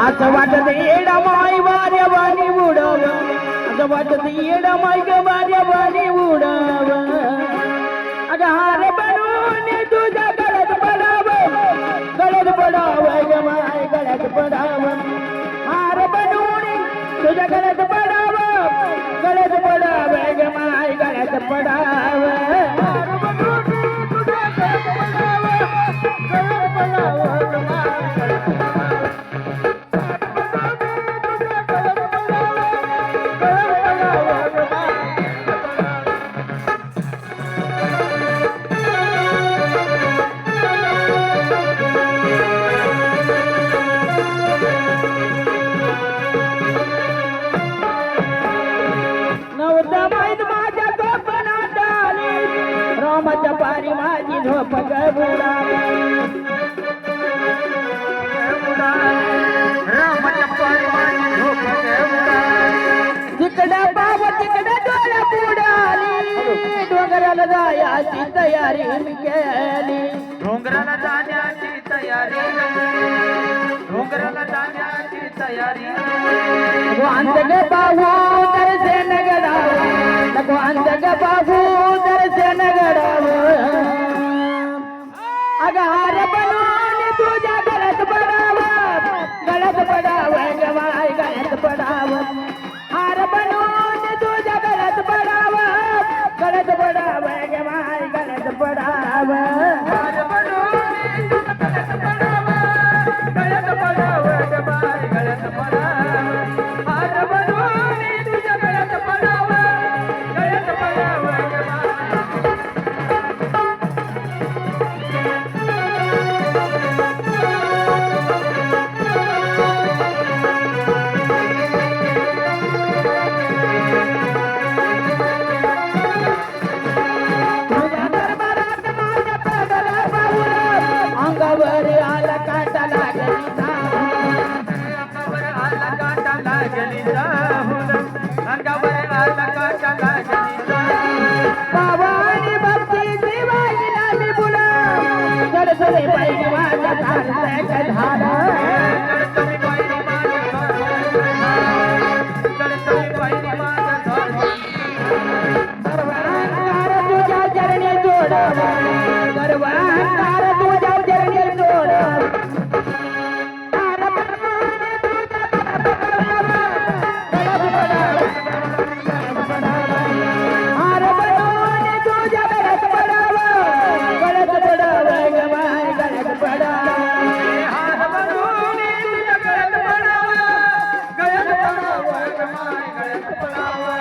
असं वाटत येडा माय वाऱ्या वाणी उडव असं वाटत येडा माय ग वाऱ्या वाणी उडव अगं हार बनवून तुझ्या गळ्यात पडाव ग माय गळ्यात पडाव हार बनवून तुझ्या गळ्यात पडाव ग माय गळ्यात पडाव रामाच्या पारी माझी झोप गबुडा रामाच्या पारी माझी झोप गबुडा तिकडे बाब तिकडे डोळ्या बुडाली डोंगराला जायची तयारी मी केली डोंगराला जाण्याची तयारी डोंगराला जाण्याची तयारी अंत ग बाबू दर्शन गडाव नको अंत ग बाबू दर्शन गडाव अगं हार बनवून तुझ्या गळ्यात पडाव ग माय गळ्यात पडाव हार बनवून तुझ्या गळ्यात पडाव ग माय गळ्यात पडाव हार बनवून गळ्यात पडाव ग माय गळ्यात पडाव हार बनवून तुझ्या गळ्यात पडाव ग माय अंगावर आला काटा लागली अंगावर आला काटा लागली अंगावर आला काटा लागली बाबानी भक्ती जीवाईला मी बुला गडसरे पाहिजे माझ्या झाला झाला तुझ्या चरणी जोडव गर्वांकार तुझ्या चरणी जोडव हार बनवून तुझ्या गळ्यात पडाव ग माय गळ्यात पडाव हार बनवून तुझ्या गळ्यात पडाव ग माय गळ्यात पडाव